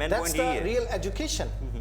That's the real education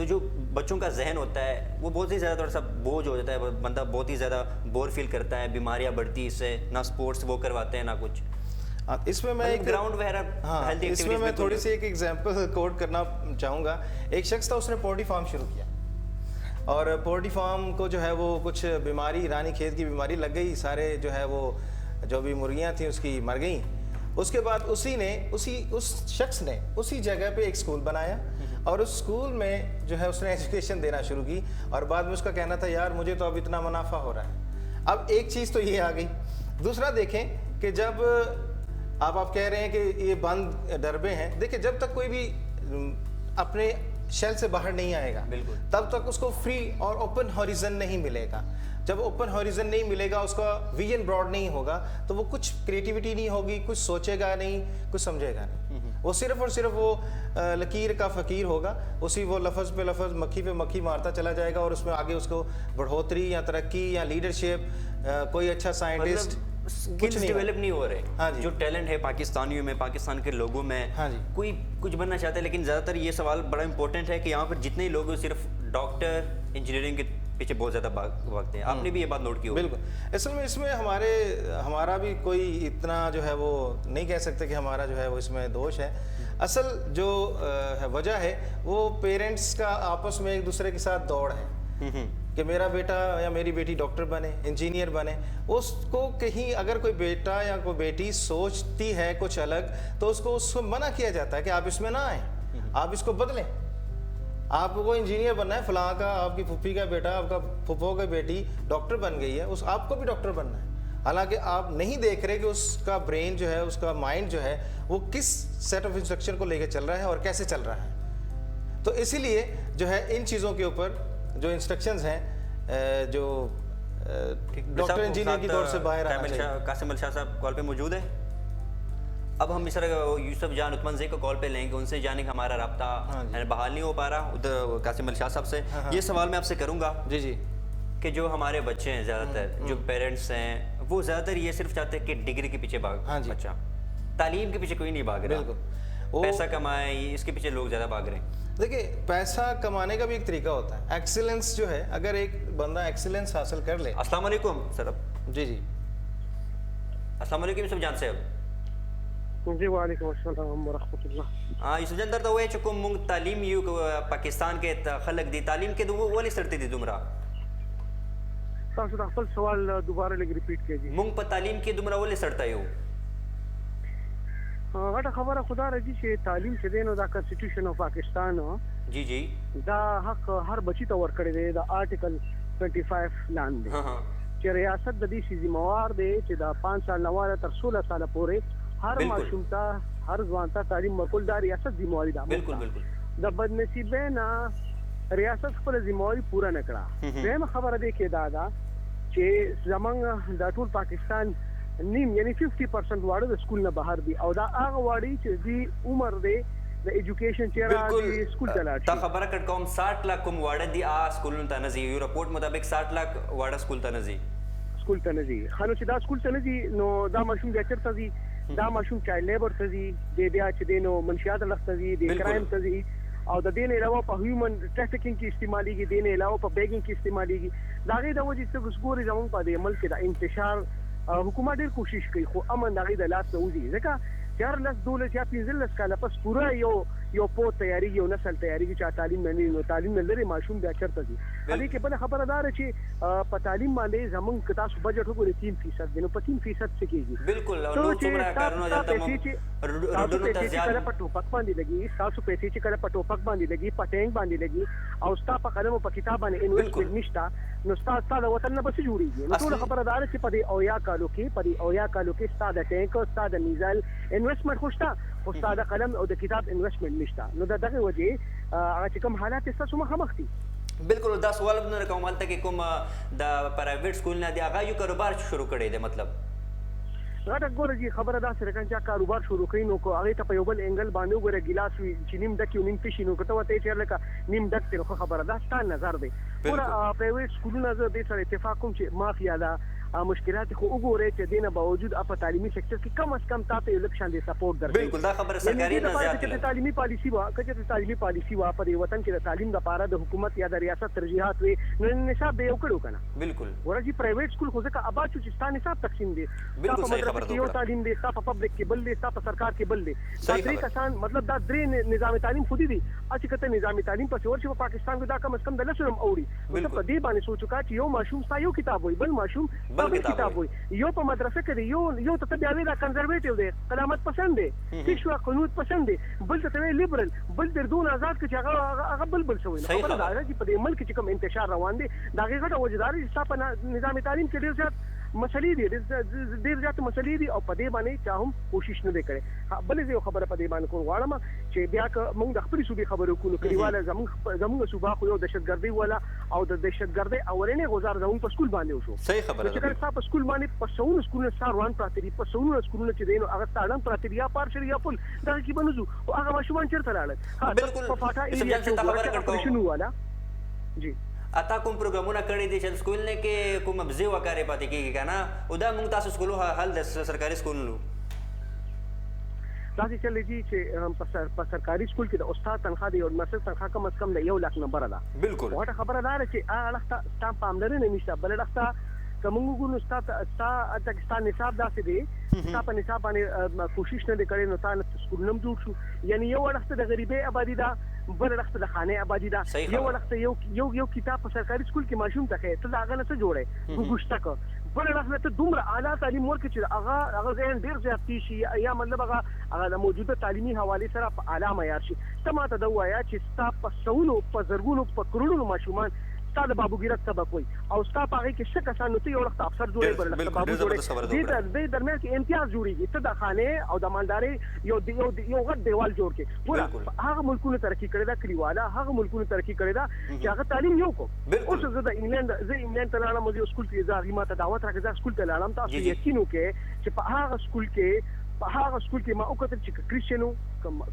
تو جو بچوں کا ذہن ہوتا ہے وہ بہت ہی زیادہ تھوڑا سا بوجھ ہو جاتا ہے, بندہ بہت ہی زیادہ بور فیل کرتا ہے, بیماریاں بڑھتی اس سے, نہ سپورٹس وہ کرواتے ہیں نہ کچھ. اس میں میں ایک گراؤنڈ وغیرہ ہیلتھی اس میں میں تھوڑی سی ایک ایگزامپل کوٹ کرنا چاہوں گا. ایک شخص تھا, اس نے پولٹری فارم شروع کیا, اور پولٹری فارم کو جو ہے وہ کچھ بیماری, رانی کھیت کی بیماری لگ گئی, سارے جو ہے وہ جو بھی مرغیاں تھیں اس کی مر گئیں. اس کے بعد اس شخص نے اسی جگہ پہ ایک اسکول بنایا, اور اس اسکول میں جو ہے اس نے ایجوکیشن دینا شروع کی, اور بعد میں اس کا کہنا تھا یار مجھے تو اب اتنا منافع ہو رہا ہے. اب ایک چیز تو یہ آ گئی. دوسرا دیکھیں کہ جب آپ کہہ رہے ہیں کہ یہ بند ڈربے ہیں, دیکھیں جب تک کوئی بھی اپنے شیل سے باہر نہیں آئے گا بالکل تب تک اس کو فری اور اوپن ہاریزن نہیں ملے گا. جب اوپن ہاریزن نہیں ملے گا, اس کا ویژن براڈ نہیں ہوگا, تو وہ کچھ کریٹیوٹی نہیں ہوگی, کچھ سوچے گا نہیں, کچھ سمجھے گا نہیں. وہ صرف اور صرف وہ لکیر کا فقیر ہوگا, اسی وہ لفظ پہ لفظ, مکھی پہ مکھی مارتا چلا جائے گا, اور اس میں آگے اس کو بڑھوتری یا ترقی یا لیڈرشپ, کوئی اچھا سائنٹسٹ سکلز ڈیولپ نہیں ہو رہے. جو ٹیلنٹ ہے پاکستانیوں میں, پاکستان کے لوگوں میں, کوئی کچھ بننا چاہتا ہے, لیکن زیادہ تر یہ سوال بڑا امپورٹنٹ ہے کہ یہاں پر جتنے لوگ صرف ڈاکٹر, انجینئرنگ کے پیچھے بہت زیادہ بھاگتے ہیں. آپ نے بھی یہ بات نوٹ کی ہوگی. بالکل. اصل میں اس میں ہمارا بھی کوئی اتنا جو ہے وہ نہیں کہہ سکتے کہ ہمارا جو ہے وہ اس میں دوش ہے. اصل جو وجہ ہے وہ پیرنٹس کا آپس میں ایک دوسرے کے ساتھ دوڑ ہے کہ میرا بیٹا یا میری بیٹی ڈاکٹر بنے, انجینئر بنے. اس کو کہیں اگر کوئی بیٹا یا کوئی بیٹی سوچتی ہے کچھ الگ, تو اس کو منع کیا جاتا ہے کہ آپ اس میں نہ آئیں, آپ اس کو بدلیں. آپ کو انجینئر بننا ہے, فلاں کا آپ کی پھپھی کا بیٹا, آپ کا پھپھو کی بیٹی ڈاکٹر بن گئی ہے, آپ کو بھی ڈاکٹر بننا ہے. حالانکہ آپ نہیں دیکھ رہے کہ اس کا برین جو ہے, اس کا مائنڈ جو ہے وہ کس سیٹ آف انسٹرکشن کو لے کے چل رہا ہے اور کیسے چل رہا ہے. تو اسی لیے جو ہے ان چیزوں کے اوپر جو انسٹرکشنز ہیں, جو ڈاکٹر انجینئر کی طور سے باہر آنا چاہیے. قاسم الشاہ صاحب کال پہ موجود ہیں. اب ہم اس طرح یوسف جان عثمان زئی کو کال پہ لیں گے, ان سے جانے کہ ہمارا رابطہ بحال نہیں ہو پا رہا. ادھر قاسم الشاہ صاحب سے یہ سوال میں آپ سے کروں گا جی کہ جو ہمارے بچے ہیں, زیادہ تر جو پیرنٹس ہیں, وہ زیادہ تر یہ صرف چاہتے ہیں کہ ڈگری کے پیچھے بھاگ بچہ, تعلیم کے پیچھے کوئی نہیں بھاگ رہا. پیسہ کمائے, اس کے پیچھے لوگ زیادہ بھاگ رہے ہیں. دیکھیں پیسہ کمانے کا بھی ایک طریقہ ہوتا ہے. ایکسیلنس جو ہے, اگر ایک بندہ ایکسیلنس حاصل کر لے. السلام علیکم سر. جی السلام علیکم یوسف جان صاحب. جی وعلیکم السلام ورحمۃ اللہ. یوسف جان درته وایي چې کوم موږ تعلیم یو پاکستان کې خلک دي, تعلیم کې دوه ولې سرته دي دومره؟ تاسو د خپل سوال دوباره لږ ریپیټ کړئ. موږ په تعلیم کې دومره ولې سرته یو؟ غټه خبره خدا راځي چې تعلیم چې دی نو دا کنسټیټیوشن آف پاکستان جی دا حق هر بچی ته ورکړی دی د آرټیکل 25 لاندې, چې ریاست د دې شي ذمہوار دی چې دا 5 سال نه واره تر 16 سال پورې هر ماشوم ته, هر ځوان ته تعلیم ورکول دا ریاست ذمہواری ده. بالکل د بدنصیبۍ نه ریاست خپل ذمہواری پوره نه کړه. دویمه خبره دی کې دا ده چې زمونږ د ټول پاکستان نیم یعنی 50% واړه د سکول نه بهر دي, او دا هغه واړه چې دی عمر دی د ایجوکیشن چیرې دی سکول ته لاړ شي. تا خبره کړ کوم 60 لک کوم واړه دي ا سکولونو ته نه ځي. یو رپورټ مطابق 60 لک واړه سکول ته نه ځي. سکول ته نه ځي. خانو چې دا سکول ته نه ځي نو دا ماشوم بیا چېرته ځي؟ دا ماشوم چایلډ لیبر ته ځي, د بیا چې دی نو منشیات لخت ته ځي, د کرایم ته ځي, او د دې نه علاوه په هیومن ټریفیکینګ کې استعمالیږي, د دې نه علاوه په بیګینګ کې استعمالیږي. د هغې د وجې څه ګورې زموږ په دې ملک کې د انتشار حکومت ډېر کوشش کوي, خو امن د هغې د لاس نه وځي. ځکه چې هر 10 یا 15 کاله پس پوره یو پوت تیاریږي, یو نسل تیاریږي چې تعلیم نه نو تعلیم نه لري ماشوم بیا چېرته ځي. هغې کې بله خبره دا ده چې په تعلیم باندې زموږ که تاسو بجټ وګورئ 3% دی, نو په 3% څه کېږي؟ بالکل. نور څومره کارونه دلته روډونو ته زیان, کله په ټوپک باندې لګي, تاسو پیسې چې کله په ټوپک باندې لګي, په ټینک باندې لګي, او ستا په قلم او په کتاب باندې انویسټمنټ نشته, نو ستا د وطن نه به څه جوړېږي؟ نو ټوله خبره دا ده چې په دې اویا کالو کې ستا د ټینک, ستا د میزایل انویسټمنټ خو شته, خو ستا د قلم او د کتاب انویسټمنټ نشته. نو د دغې وجې هغه چې کوم حالات یې ستاسو مخامخ دي. بالکل. دا سوال هم نه کوم هلته کې کوم د پرایویټ سکول نه دی هغه یو کاروبار شروع کړی دی. مطلب غټه ګوره جي خبره داسې ده چې کاروبار شروع کوي نو کو هغې ته په یو بل انګل باندې وګوره, ګیلاس وي چې نیم ډک یو نیم تش نو که ته ورته چې لکه نیم ډک دی نو ښه خبره ده, ستا نظر دی. ګوره پرایویټ سکولونه زه دې سره اتفاق کوم چې مافیا ده مشکلات خو وګورئ چې دینه باوجود په تعلیمي سکتور کې کم از کم تاسو یو لک شان دي سپورټ درکړي. بالکل دا خبره سرکاري نه زیات کړي. تعلیمي پالیسی وا کچې تعلیمي پالیسی وا په وطن کې د تعلیم لپاره د حکومت یا د ریاست ترجیحات وي نو نصاب به یو کړو کنه. بالکل ورته پرایویټ سکول خو ځکه ابا چې ستانه نصاب تقسیم دي. بالکل صحیح خبره ده. یو تعلیم دي په پبلک کې بل دي په سرکار کې بل دي. دا صحیح درې کسان مطلب دا درې نظام تعلیم خودي دي. چې کته نظام تعلیم په څور چې په پاکستان کې دا کم از کم د لسرم اوري. نو په دې باندې سوچو کا چې یو ماشوم ستا یو کتاب وي بل ماشوم بل کتاب وي. یو په مدرسه کې یو ته بیا وی دا کنزرویټیو دی قدامت پسند دی فیشوا قانون پسند دی بل ته لیبرل بل دردون آزاد کې هغه بل شوی. خبره دا چې په دې ملک چې کوم انتشار روان دي دا غیغه وجداري چې په نظام تعلیم کې ډیر زیات مسلې دي ډیر زیات مسلې دي او په دې باندې چا هم کوشش نه وکړي. بل یو خبره په دې باندې کوم غواړم چې بیا که موږ د خپل صوبې خبرو کوو کلیواله زموږ صوبا خو یو دهشتګردي ولا او د دهشتګردي اولنې غزار زموږ په سکول باندې وشو. صحیح خبره ده. چې کله په سکول باندې په سونو سکولونه ساروان پراته دي په سونو سکولونه چې دینو هغه ستاړم پراته دي یا پارشل یا پل دا کې بنځو او هغه ماشومان چیرته لاړل. بالکل په فاټا ایریا کې خبره کوم والا جی اتا کوم پروګرامونه کړی دي چې سکول نه کې کوم ابزي وکړي پاتې کیږي کنه او دا موږ تاسو سکول حل د سرکاري سکول نو دا چې چلې دي چې په سرکاري سکول کې د استاد تنخواه دی او مسل تنخواه کم از کم د 1 لک نمبر ده. بالکل واټه خبره ده چې هغه لخت ستا پاملرنه نشته بل لخت کومو ګونو ستا افغانستان نصاب داسې دی ستا په نصاب باندې کوشش نه کړي نو تا سکول نم جوړ شو یعنی یو لخت د غریبي آبادی ده بل لخت د خانه آبادی ده یو لخت یو کتاب په سرکاري سکول کې ماشوم ته ته هغه نه څه جوړه ګوښتا کو بل لخت ته دومره اعلی تعلیم ورکړي چې هغه ځین ډیر زیات شي یا مطلب هغه د موجوده تعلیمي حواله سره په اعلی معیار شي. ته ماته دا وایا چې ستا په سونو په زرګونو په کروڑونو ماشومان ستا د بابوګیرت سبق وي او ستا په هغه کې څه کسان نو ته یو وخت افسر جوړې بل وخت بابو جوړې دې درمیان کې امتیاز جوړیږي ته د خانه او د مالداري یو غټ دیوال جوړ کې پورا هغه ملکونو ترقی کړی دا کلیواله هغه ملکونو ترقی کړی دا چې هغه تعلیم یو کو. اوس زه د انګلند ته لاړم د سکول کې ځا غیمه ته دعوت راکړه سکول ته لاړم تاسو یقینو کې چې په هغه سکول کې ما وکړل چې کریسچنو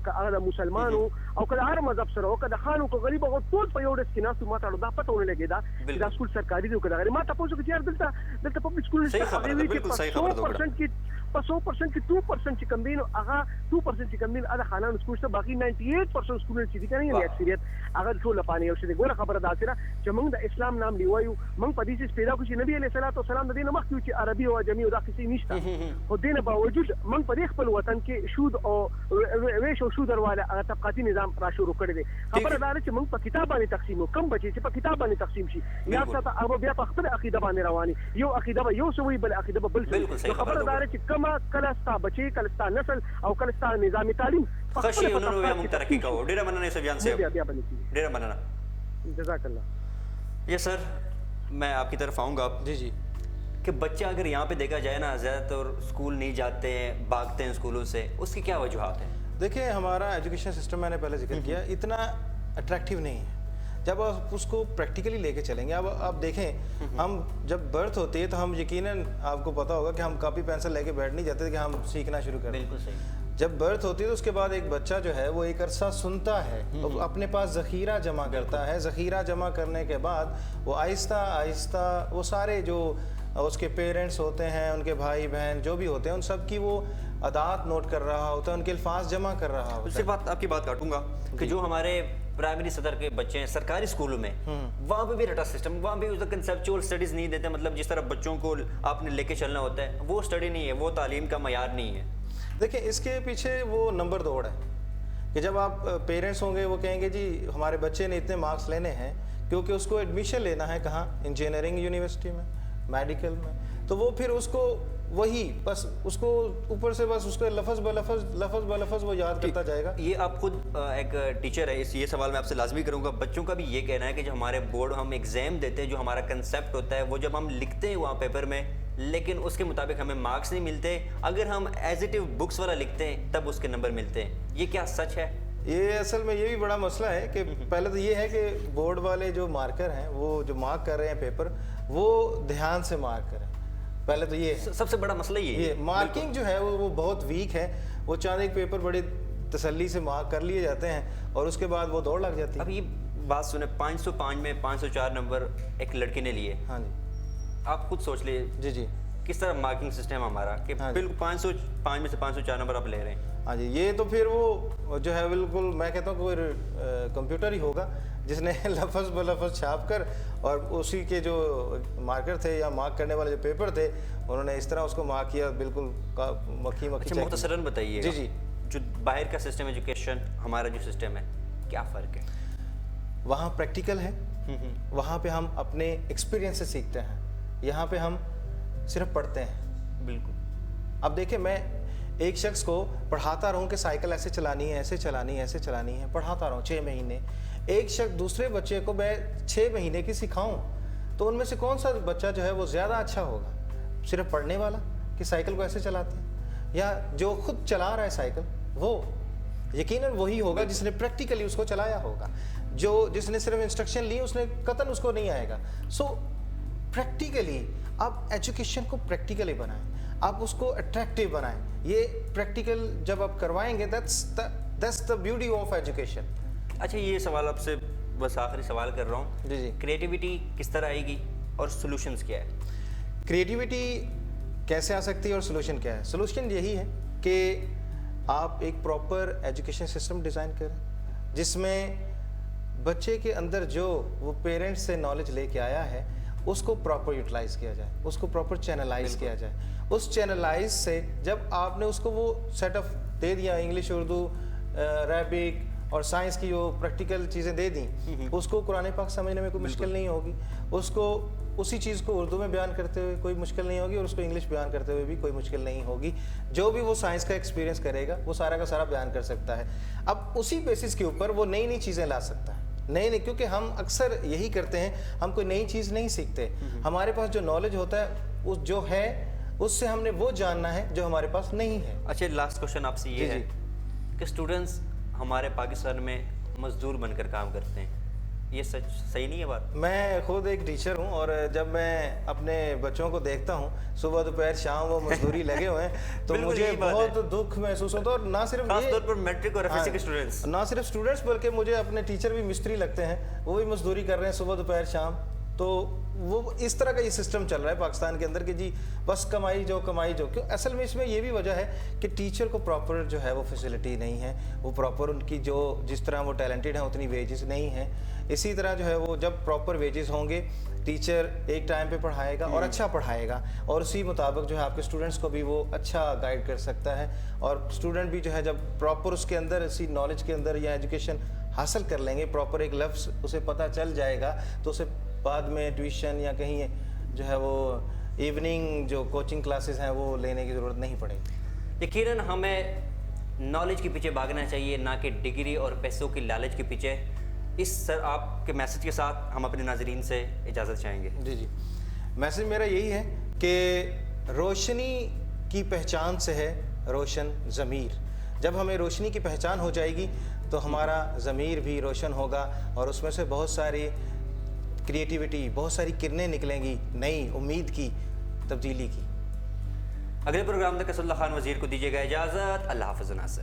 هغه مسلمانو او کله هر مذهب سره او کله خانو کو غریب او ټول په یو ډس کې ناسو ما ته دا پته ونه لګیدا دا سکول سرکاري دی او کله ما تاسو کې یار دلته پبلک سکول صحیح خبره ده. په 100% کې 2% چې کم دین هغه 2% چې کم دین هغه خانان سکول ته باقي 98% سکول چې دي کنه یعنی اکثریت هغه ټول پانی او څه ګوره خبره ده چې موږ د اسلام نام لیوایو موږ په دې چې پیدا کوو چې نبی علیه الصلاۃ والسلام د دین مخکې چې عربي او عجمي او دا کیسې نشته خو دین باوجود موږ په خپل وطن کې شود او ویش او شودر والا هغه طبقاتي نظام را شروع کړی دی. خبره ده چې موږ په کتاب باندې تقسیم کم بچي چې په کتاب باندې تقسیم شي یا څه هغه بیا په خپل عقیده باندې رواني یو عقیده یو سوي بل عقیده بل څه. خبره ده چې کما کله ستا بچي کله ستا نسل او کله ستا نظامی تعلیم خشي نو بیا موږ ترقی کوو. ډیره مننه سفیان صاحب ډیره مننه جزاک اللہ. یہ سر میں آپ کی طرف آؤں گا جی کہ بچہ اگر یہاں پہ دیکھا جائے نا زیادہ تر اسکول نہیں جاتے ہیں بھاگتے ہیں اسکولوں سے اس کی کیا وجوہات ہیں؟ دیکھیں ہمارا ایجوکیشن سسٹم میں نے پہلے ذکر کیا اتنا اٹریکٹیو نہیں ہے. جب آپ اس کو پریکٹیکلی لے کے چلیں گے اب آپ دیکھیں ہم جب برتھ ہوتی ہے تو ہم یقیناً آپ کو پتہ ہوگا کہ ہم کاپی پینسل لے کے بیٹھ نہیں جاتے کہ ہم سیکھنا شروع کریں. بالکل صحیح. جب برتھ ہوتی ہے تو اس کے بعد ایک بچہ جو ہے وہ ایک عرصہ سنتا ہے اپنے پاس ذخیرہ جمع کرتا ہے. ذخیرہ جمع کرنے کے بعد وہ آہستہ آہستہ وہ سارے جو اس کے پیرنٹس ہوتے ہیں ان کے بھائی بہن جو بھی ہوتے ہیں ان سب کی وہ عادات نوٹ کر رہا ہوتا ہے ان کے الفاظ جمع کر رہا ہوتا ہے. اس سے بات آپ کی بات کاٹوں گا کہ جو ہمارے پرائمری سطح کے بچے ہیں سرکاری اسکولوں میں وہاں پہ بھی رٹا سسٹم وہاں پہ کنسیپچول اسٹڈیز نہیں دیتے مطلب جس طرح بچوں کو آپ نے لے کے چلنا ہوتا ہے وہ اسٹڈی نہیں ہے وہ تعلیم کا معیار نہیں ہے. دیکھیں اس کے پیچھے وہ نمبر دوڑ ہے کہ جب آپ پیرنٹس ہوں گے وہ کہیں گے جی ہمارے بچے نے اتنے مارکس لینے ہیں کیونکہ اس کو ایڈمیشن لینا ہے کہاں انجینئرنگ یونیورسٹی میں میڈیکل میں تو وہ پھر اس کو وہی بس اس کو اوپر سے بس اس کو لفظ بلفظ وہ یاد کرتا جائے گا. یہ آپ خود ایک ٹیچر ہے یہ سوال میں آپ سے لازمی کروں گا. بچوں کا بھی یہ کہنا ہے کہ جو ہمارے بورڈ ہم ایگزام دیتے ہیں جو ہمارا کنسیپٹ ہوتا ہے وہ جب ہم لکھتے ہیں وہاں پیپر میں لیکن اس کے مطابق ہمیں مارکس نہیں ملتے. اگر ہم ایز اٹ بکس والا لکھتے ہیں تب اس کے نمبر ملتے ہیں. یہ کیا سچ ہے؟ یہ اصل میں یہ بھی بڑا مسئلہ ہے کہ پہلے تو یہ ہے کہ بورڈ والے جو مارکر ہیں وہ جو مارک کر رہے ہیں پیپر وہ دھیان سے مارک کریں. پہلے تو یہ سب سے بڑا مسئلہ یہ مارکنگ جو ہے وہ بہت ویک ہے. وہ چاند ایک پیپر بڑی تسلی سے مارک کر لیے جاتے ہیں اور اس کے بعد وہ دوڑ لگ جاتی ہے. اب یہ بات سنیں 505 میں 504 نمبر ایک لڑکی نے لیے. ہاں جی. آپ خود سوچ لیے جی جی کس طرح مارکنگ سسٹم ہمارا کہ بالکل 505 میں سے 504 نمبر آپ لے رہے ہیں. ہاں جی. یہ تو پھر وہ جو ہے بالکل میں کہتا ہوں کہ کوئی کمپیوٹر ہی ہوگا جس نے لفظ بلفظ چھاپ کر اور اسی کے جو مارکر تھے یا مارک کرنے والے جو پیپر تھے انہوں نے اس طرح اس کو مارک کیا, بالکل مکھی مکھی. اچھا مختصراً بتائیے جی جی جو باہر کا سسٹم ایجوکیشن ہمارا جو سسٹم ہے کیا فرق ہے؟ وہاں پریکٹیکل ہے, وہاں پہ ہم اپنے ایکسپیرینس سے سیکھتے ہیں, یہاں پہ ہم صرف پڑھتے ہیں. بالکل. اب دیکھیں میں ایک شخص کو پڑھاتا رہوں کہ سائیکل ایسے چلانی ہے, ایسے چلانی ہے, ایسے چلانی ہے, پڑھاتا رہوں 6 مہینے. ایک شخص دوسرے بچے کو میں 6 مہینے کی سکھاؤں تو ان میں سے کون سا بچہ جو ہے وہ زیادہ اچھا ہوگا؟ صرف پڑھنے والا کہ سائیکل کو ایسے چلاتے ہیں, یا جو خود چلا رہا ہے سائیکل وہ یقیناً وہی ہوگا جس نے پریکٹیکلی اس کو چلایا ہوگا. جو جس نے صرف انسٹرکشن لی اس نے قطعاً اس کو نہیں آئے گا. سو پریکٹیکلی آپ ایجوکیشن کو پریکٹیکلی بنائیں, آپ اس کو اٹریکٹیو بنائیں. یہ پریکٹیکل جب آپ کروائیں گے that's the beauty of education. اچھا یہ سوال آپ سے بس آخری سوال کر رہا ہوں. جی جی. کریٹیوٹی کس طرح آئے گی اور سولوشنز کیا ہے؟ کریٹیوٹی کیسے آ سکتی ہے اور سولوشن کیا ہے؟ سولوشن یہی ہے کہ آپ ایک پراپر ایجوکیشن سسٹم ڈیزائن کریں جس میں بچے کے اندر جو وہ پیرنٹس سے نالج لے کے آیا ہے اس کو پراپر یوٹیلائز کیا جائے, اس کو پراپر چینلائز کیا جائے. اس چینلائز سے جب آپ نے اس کو وہ سیٹ آف دے دیا, انگلش, اردو, عربک اور سائنس کی جو پریکٹیکل چیزیں دے دیں, اس کو قرآن پاک سمجھنے میں کوئی مشکل نہیں ہوگی, اس کو اسی چیز کو اردو میں بیان کرتے ہوئے کوئی مشکل نہیں ہوگی, اور اس کو انگلش بیان کرتے ہوئے بھی کوئی مشکل نہیں ہوگی. جو بھی وہ سائنس کا ایکسپیرینس کرے گا وہ سارا کا سارا بیان کر سکتا ہے. اب اسی بیسس کے اوپر وہ نئی نئی چیزیں لا سکتا ہے. نہیں, کیونکہ ہم اکثر یہی کرتے ہیں, ہم کوئی نئی چیز نہیں سیکھتے. ہمارے پاس جو نالج ہوتا ہے اس جو ہے اس سے ہم نے وہ جاننا ہے جو ہمارے پاس نہیں ہے. اچھا لاسٹ کوشچن آپ سے یہ ہے کہ اسٹوڈنٹس ہمارے پاکستان میں مزدور بن کر کام کرتے ہیں, یہ سچ صحیح نہیں ہے بات؟ میں خود ایک ٹیچر ہوں اور جب میں اپنے بچوں کو دیکھتا ہوں صبح دوپہر شام وہ مزدوری لگے ہوئے ہیں تو مجھے بہت دکھ محسوس ہوتا ہے. اور نہ صرف خاص طور پر میٹرک اور ایف ایس سی کے اسٹوڈنٹس, نہ صرف اسٹوڈنٹس بلکہ مجھے اپنے ٹیچر بھی مستری لگتے ہیں, وہ بھی مزدوری کر رہے ہیں صبح دوپہر شام. تو وہ اس طرح کا یہ سسٹم چل رہا ہے پاکستان کے اندر کہ جی بس کمائی جو کیوں اصل میں اس میں یہ بھی وجہ ہے کہ ٹیچر کو پراپر جو ہے وہ فیسلٹی نہیں ہے, وہ پراپر ان کی جو جس طرح وہ ٹیلنٹڈ ہیں اتنی ویجز نہیں ہیں. اسی طرح جو ہے وہ جب پراپر ویجز ہوں گے ٹیچر ایک ٹائم پہ پڑھائے گا اور اچھا پڑھائے گا, اور اسی مطابق جو ہے آپ کے اسٹوڈنٹس کو بھی وہ اچھا گائیڈ کر سکتا ہے. اور اسٹوڈنٹ بھی جو ہے جب پراپر اس کے اندر اسی نالج کے اندر یا ایجوکیشن حاصل کر لیں گے, پراپر ایک لفظ اسے پتہ چل جائے گا تو اسے بعد میں ٹیوشن یا کہیں جو ہے وہ ایوننگ جو کوچنگ کلاسز ہیں وہ لینے کی ضرورت نہیں پڑے گی. یقیناً ہمیں نالج کے پیچھے بھاگنا چاہیے, نہ کہ ڈگری اور پیسوں کی لالچ کے پیچھے. اس سر آپ کے میسج کے ساتھ ہم اپنے ناظرین سے اجازت چاہیں گے. جی جی, میسج میرا یہی ہے کہ روشنی کی پہچان سے ہے روشن ضمیر. جب ہمیں روشنی کی پہچان ہو جائے گی تو ہمارا ضمیر بھی روشن ہوگا اور اس میں سے بہت ساری کریٹیوٹی, بہت ساری کرنیں نکلیں گی نئی امید کی, تبدیلی کی. اگلے پروگرام تک اسد اللہ خان وزیر کو دیجیے گا اجازت. اللہ حافظ ناصر.